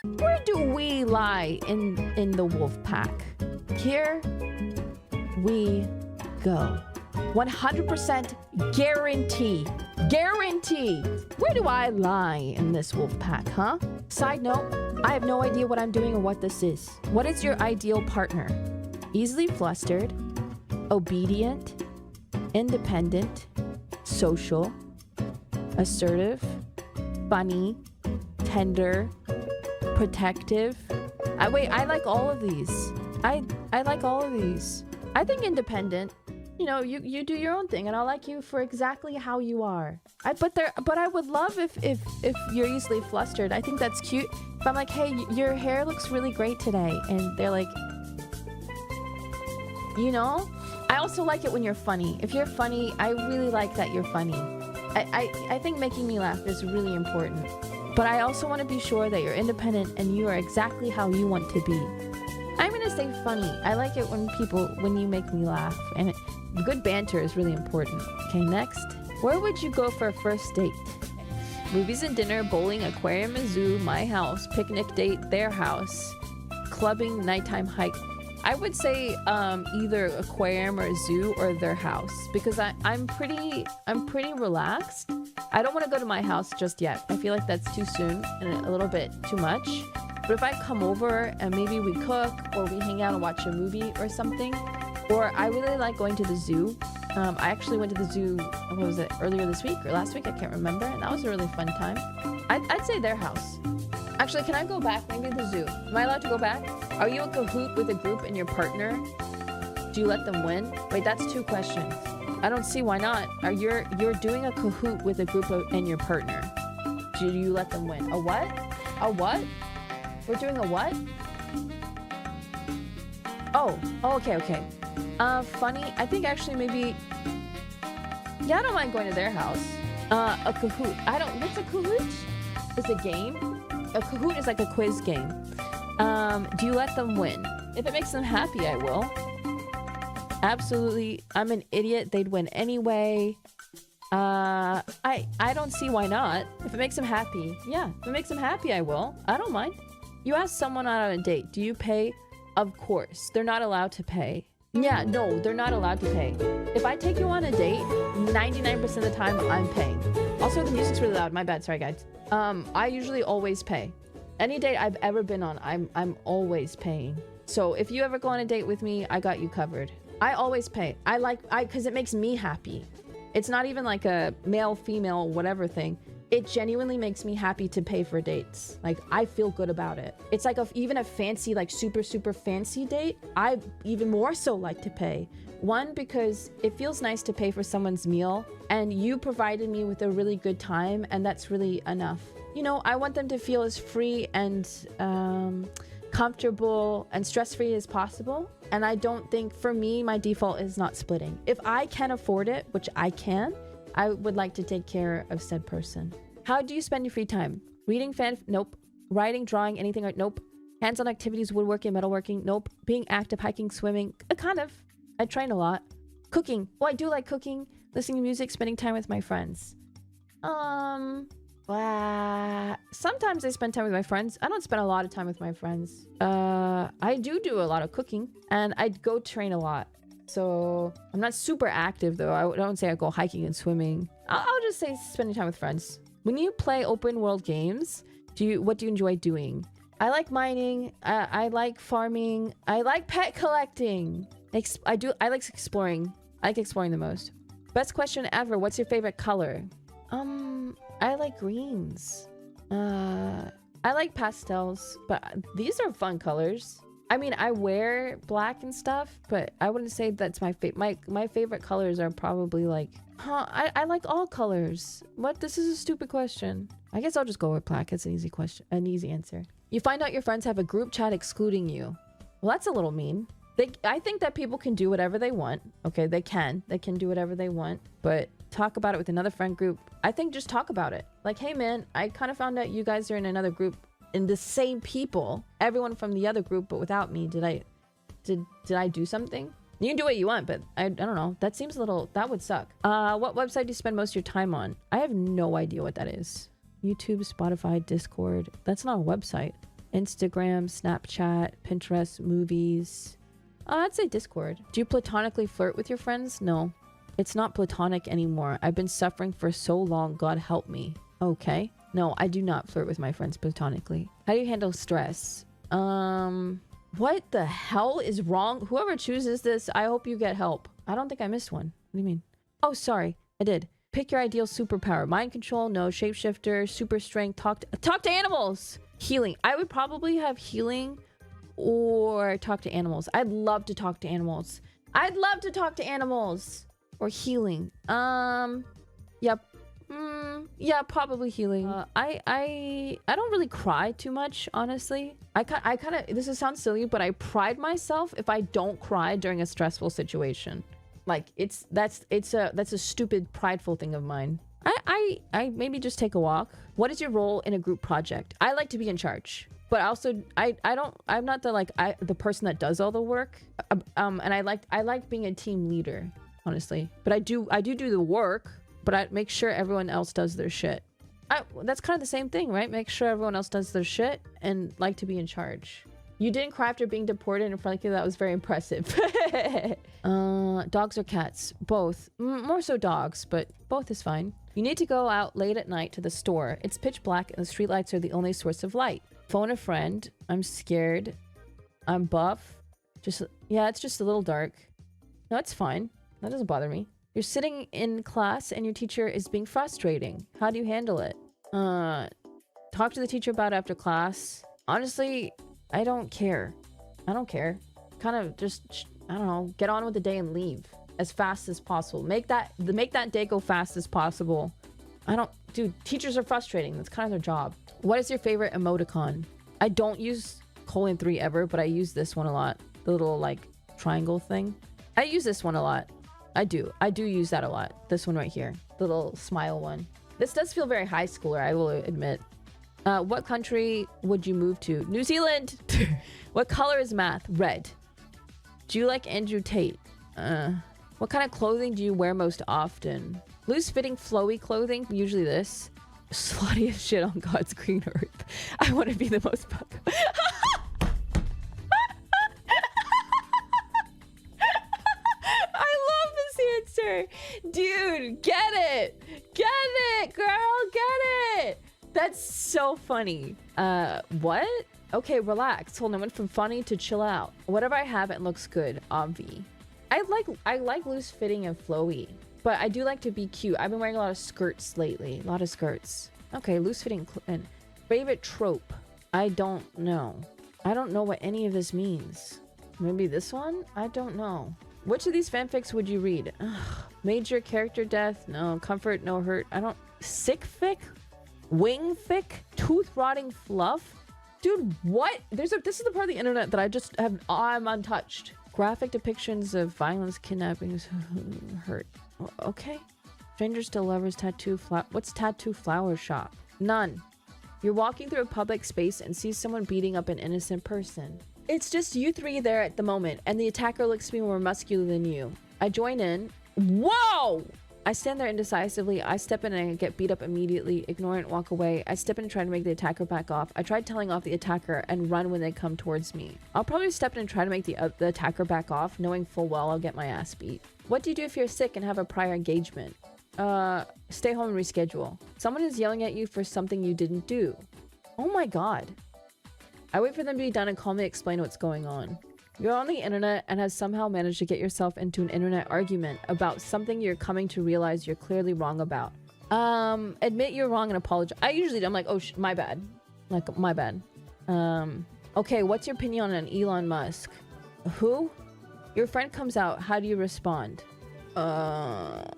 Where do we lie in the wolf pack? Here we go. 100% guarantee. Guarantee. Where do I lie in this wolf pack, huh? Side note, I have no idea what I'm doing or what this is. What is your ideal partner? Easily flustered, obedient, independent, social, assertive, funny, tender, protective. I like all of these. I like all of these. I think independent. You know, you do your own thing, and I like you for exactly how you are. But I would love if you're easily flustered. I think that's cute. If I'm like, hey, your hair looks really great today, and they're like, you know. I also like it when you're funny. If you're funny, I really like that you're funny. I think making me laugh is really important. But I also want to be sure that you're independent and you are exactly how you want to be. I'm gonna say funny. I like it when you make me laugh, and good banter is really important. Okay, next. Where would you go for a first date? Movies and dinner, bowling, aquarium and zoo, my house, picnic date, their house, clubbing, nighttime hike. I would say either aquarium or zoo or their house, because I'm pretty relaxed. I don't want to go to my house just yet. I feel like that's too soon and a little bit too much. But if I come over and maybe we cook or we hang out and watch a movie or something, or I really like going to the zoo. I actually went to the zoo, what was it, earlier this week or last week? I can't remember. And that was a really fun time. I'd say their house. Actually, can I go back? Maybe the zoo. Am I allowed to go back? Are you a cahoot with a group and your partner? Do you let them win? Wait, that's two questions. I don't see why not. You're doing a cahoot with a group and your partner. Do you let them win? A what? A what? We're doing a what? Oh, okay. Funny. I think actually maybe... Yeah, I don't mind going to their house. A cahoot. What's a cahoot? It's a game. A cahoot is like a quiz game. Do you let them win? If it makes them happy, I will. Absolutely. I'm an idiot. They'd win anyway. I don't see why not. If it makes them happy. Yeah, if it makes them happy, I will. I don't mind. You ask someone out on a date, do you pay? Of course. They're not allowed to pay. Yeah, no, they're not allowed to pay. If I take you on a date, 99% of the time, I'm paying. Also, the music's really loud. My bad. Sorry, guys. I usually always pay. Any date I've ever been on, I'm always paying. So if you ever go on a date with me, I got you covered. I always pay. Because it makes me happy. It's not even like a male, female, whatever thing. It genuinely makes me happy to pay for dates. Like, I feel good about it. It's like even a fancy, like super fancy date, I even more so like to pay. One, because it feels nice to pay for someone's meal, and you provided me with a really good time, and that's really enough. You know, I want them to feel as free and comfortable and stress-free as possible. And I don't think, for me, my default is not splitting. If I can afford it, which I can, I would like to take care of said person. How do you spend your free time? Reading, nope. Writing, drawing, anything, nope. Hands-on activities, woodworking, metalworking, nope. Being active, hiking, swimming, kind of. I train a lot. Cooking. Oh, I do like cooking. Listening to music, spending time with my friends. Sometimes I spend time with my friends. I don't spend a lot of time with my friends. I do a lot of cooking, and I go train a lot. So I'm not super active though. I don't say I go hiking and swimming. I'll just say spending time with friends. When you play open world games, what do you enjoy doing? I like mining. I like farming. I like pet collecting. I like exploring. I like exploring the most. Best question ever. What's your favorite color? I like greens. I like pastels, but these are fun colors. I mean, I wear black and stuff, but I wouldn't say that's my favorite. My favorite colors are probably like, I like all colors. What? This is a stupid question. I guess I'll just go with black. It's an easy question, an easy answer. You find out your friends have a group chat excluding you. Well, that's a little mean. I think that people can do whatever they want. Okay, they can do whatever they want, but talk about it with another friend group. I think just talk about it. Like, hey man, I kind of found out you guys are in another group, in the same people, everyone from the other group, but without me. Did I do something? You can do what you want, but I don't know. That seems a little, that would suck. What website do you spend most of your time on? I have no idea what that is. YouTube, Spotify, Discord. That's not a website. Instagram, Snapchat, Pinterest, movies. I'd say Discord. Do you platonically flirt with your friends? No. It's not platonic anymore. I've been suffering for so long. God help me. Okay. No, I do not flirt with my friends platonically. How do you handle stress? What the hell is wrong? Whoever chooses this, I hope you get help. I don't think I missed one. What do you mean? Oh, sorry. I did. Pick your ideal superpower. Mind control, no. Shapeshifter, super strength, talk to animals. Healing. I would probably have healing or talk to animals. I'd love to talk to animals. I'd love to talk to animals. Or healing. Yep. Yeah, probably healing. I don't really cry too much, honestly. I kind of, this sounds silly, but I pride myself if I don't cry during a stressful situation. Like that's a stupid prideful thing of mine. I maybe just take a walk. What is your role in a group project? I like to be in charge, but also I'm not the person that does all the work. And I like being a team leader, honestly. But I do the work, but I make sure everyone else does their shit. That's kind of the same thing, right? Make sure everyone else does their shit and like to be in charge. You didn't cry after being deported in front of you. That was very impressive. Dogs or cats? Both. More so dogs, but both is fine. You need to go out late at night to the store. It's pitch black and the streetlights are the only source of light. Phone a friend. I'm scared. I'm buff. Yeah, it's just a little dark. No, it's fine. That doesn't bother me. You're sitting in class and your teacher is being frustrating. How do you handle it? Talk to the teacher about it after class. Honestly, I don't care. I don't care. Kind of just, I don't know, get on with the day and leave as fast as possible. Make that day go fast as possible. Dude, teachers are frustrating. That's kind of their job. What is your favorite emoticon? I don't use :3 ever, but I use this one a lot. The little like triangle thing. I use this one a lot. I do use that a lot. This one right here. The little smile one. This does feel very high schooler, I will admit. What country would you move to? New Zealand! What color is math? Red. Do you like Andrew Tate? What kind of clothing do you wear most often? Loose fitting flowy clothing, usually this. Slutty as shit on God's green earth. I want to be the most I love this answer. Dude, get it. Get it, girl. Get it. That's so funny. What? Okay, relax. Hold on, went from funny to chill out. Whatever I have, it looks good. Obvi. I like loose fitting and flowy, but I do like to be cute. I've been wearing a lot of skirts lately. A lot of skirts. Okay, loose fitting and favorite trope. I don't know. I don't know what any of this means. Maybe this one? I don't know. Which of these fanfics would you read? Ugh. Major character death? No. Comfort? No hurt? I don't... Sick fic? Wing fic? Tooth rotting fluff? Dude, what? This is the part of the internet that I just have... I'm untouched. Graphic depictions of violence, kidnappings, hurt. Okay. Strangers to lovers, tattoo what's tattoo flower shop? None. You're walking through a public space and see someone beating up an innocent person. It's just you three there at the moment, and the attacker looks to be more muscular than you. I join in. Whoa! I stand there indecisively. I step in and I get beat up immediately. Ignore it and walk away. I step in and try to make the attacker back off. I try telling off the attacker and run when they come towards me. I'll probably step in and try to make the attacker back off, knowing full well I'll get my ass beat. What do you do if you're sick and have a prior engagement? Stay home and reschedule. Someone is yelling at you for something you didn't do. Oh my god. I wait for them to be done and calmly explain what's going on. You're on the internet and have somehow managed to get yourself into an internet argument about something you're coming to realize you're clearly wrong about. Admit you're wrong and apologize. I usually do. I'm like, oh, my bad. Like, my bad. Okay, what's your opinion on Elon Musk? Who? Your friend comes out. How do you respond? Okay.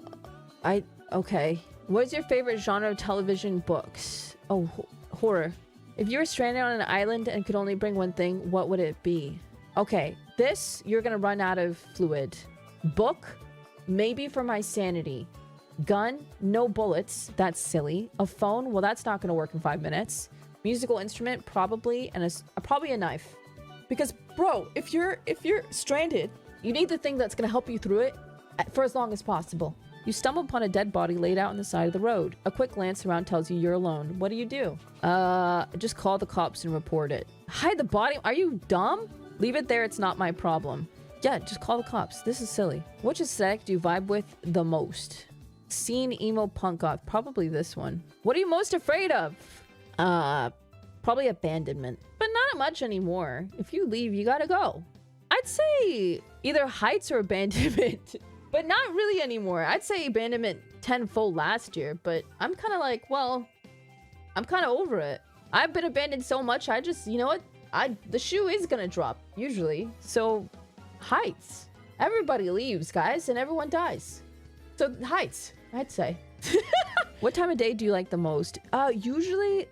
What is your favorite genre of television books? Oh, horror. If you were stranded on an island and could only bring one thing, what would it be? Okay, this, you're gonna run out of fluid. Book, maybe for my sanity. Gun, no bullets, that's silly. A phone, well, that's not gonna work in 5 minutes. Musical instrument, probably, and probably a knife. Because, bro, if you're stranded, you need the thing that's gonna help you through it for as long as possible. You stumble upon a dead body laid out on the side of the road. A quick glance around tells you you're alone. What do? Just call the cops and report it. Hide the body? Are you dumb? Leave it there, it's not my problem. Yeah, just call the cops. This is silly. Which aesthetic do you vibe with the most? Scene, emo, punk goth. Probably this one. What are you most afraid of? Probably abandonment. But not much anymore. If you leave, you gotta go. I'd say either heights or abandonment. But not really anymore. I'd say abandonment tenfold last year. But I'm kind of like, well, I'm kind of over it. I've been abandoned so much, I just, you know what? The shoe is gonna drop, usually. So, heights. Everybody leaves, guys, and everyone dies. So, heights, I'd say. What time of day do you like the most? Usually,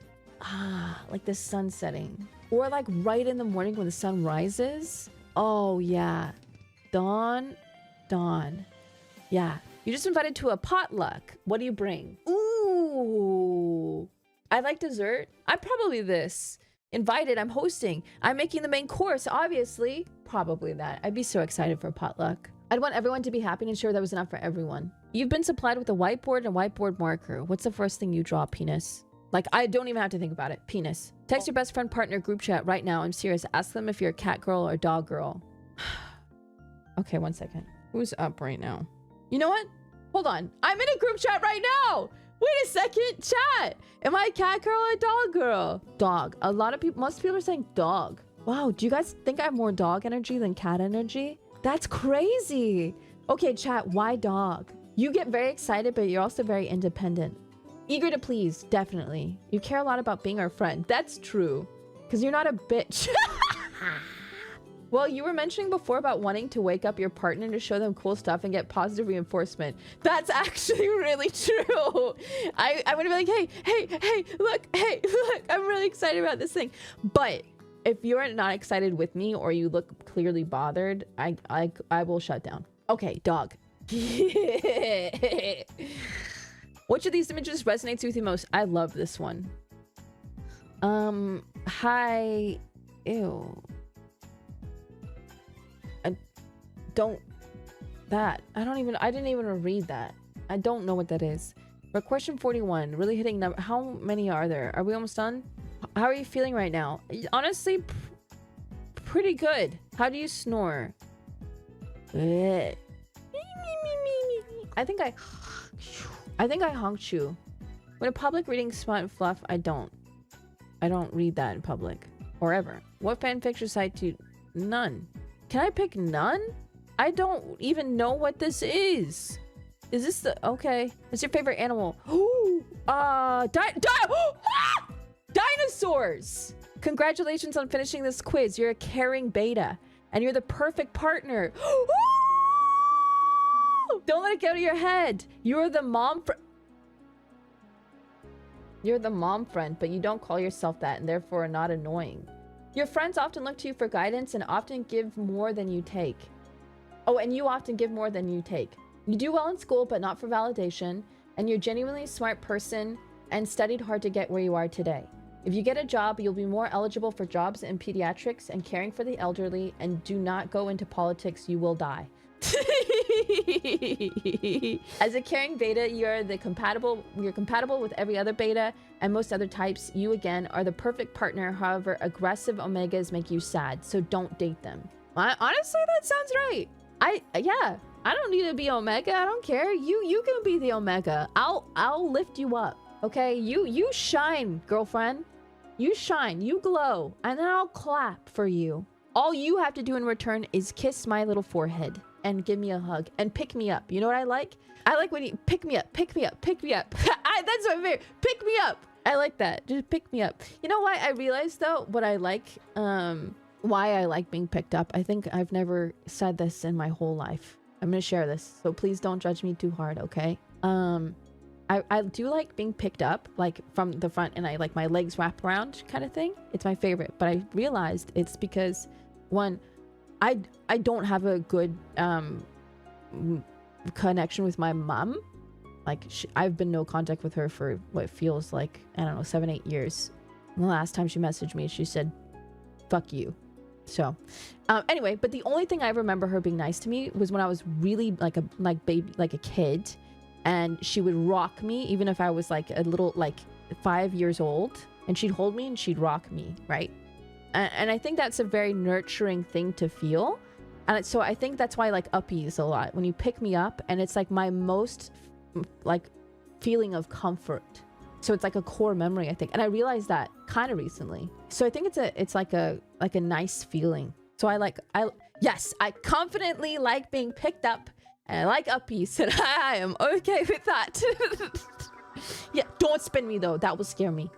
like the sun setting. Or like right in the morning when the sun rises. Oh, yeah. Dawn. Yeah. You're just invited to a potluck. What do you bring? Ooh. I like dessert. I'm probably this. Invited, I'm hosting. I'm making the main course, obviously. Probably that. I'd be so excited for a potluck. I'd want everyone to be happy and ensure that was enough for everyone. You've been supplied with a whiteboard and whiteboard marker. What's the first thing you draw? Penis. Like, I don't even have to think about it. Penis. Text your best friend partner group chat right now. I'm serious. Ask them if you're a cat girl or a dog girl. Okay, 1 second. Who's up right now? You know what? Hold on. I'm in a group chat right now. Wait a second. Chat. Am I a cat girl or a dog girl? Dog. A lot of people, most people are saying dog. Wow. Do you guys think I have more dog energy than cat energy? That's crazy. Okay, chat. Why dog? You get very excited, but you're also very independent. Eager to please. Definitely. You care a lot about being our friend. That's true. Because you're not a bitch. Well, you were mentioning before about wanting to wake up your partner to show them cool stuff and get positive reinforcement. That's actually really true. I would be like, hey, look, I'm really excited about this thing. But if you're not excited with me or you look clearly bothered, I will shut down. Okay, dog. Which of these images resonates with you most? I love this one. Hi. Ew. I didn't even read that. I don't know what that is. But question 41, really hitting number. How many are there? Are we almost done? How are you feeling right now? Honestly, pretty good. How do you snore? I think I honked you. When in public reading smut and fluff, I don't read that in public. Or ever. What fanfiction site do you... None. Can I pick none? I don't even know what this is. Is this the... Okay. What's your favorite animal? Dinosaurs! Congratulations on finishing this quiz. You're a caring beta. And you're the perfect partner. Don't let it get out of your head. You're the mom friend, but you don't call yourself that and therefore are not annoying. Your friends often look to you for guidance and often give more than you take. Oh, and you often give more than you take. You do well in school, but not for validation. And you're genuinely a smart person and studied hard to get where you are today. If you get a job, you'll be more eligible for jobs in pediatrics and caring for the elderly, and do not go into politics, you will die. As a caring beta, you're compatible with every other beta and most other types. You again are the perfect partner. However, aggressive omegas make you sad, so don't date them. Honestly, that sounds right. Yeah, I don't need to be omega. I don't care. You can be the omega. I'll lift you up. Okay, you shine, girlfriend. You shine, you glow, and then I'll clap for you. All you have to do in return is kiss my little forehead and give me a hug and pick me up. You know what I like? I like when you pick me up. That's my favorite. Pick me up. I like that. Just pick me up. You know why I realized though what I like? Why I like being picked up. I think I've never said this in my whole life. I'm gonna share this, so please don't judge me too hard, okay? I do like being picked up, like from the front, and I like my legs wrap around kind of thing. It's my favorite, but I realized it's because one, I don't have a good connection with my mom. Like I've been no contact with her for what feels like, I don't know, 7-8 years. And the last time she messaged me, she said, "Fuck you." So anyway, but the only thing I remember her being nice to me was when I was really like a kid, and she would rock me even if I was like a little, like 5 years old, and she'd hold me and she'd rock me, right? And I think that's a very nurturing thing to feel. And so I think that's why I like uppies a lot. When you pick me up, and it's like my most like feeling of comfort. So it's like a core memory, I think. And I realized that kind of recently. So I think it's like a nice feeling. So yes, I confidently like being picked up, and I like uppies, and I am okay with that. Yeah, don't spin me though. That will scare me.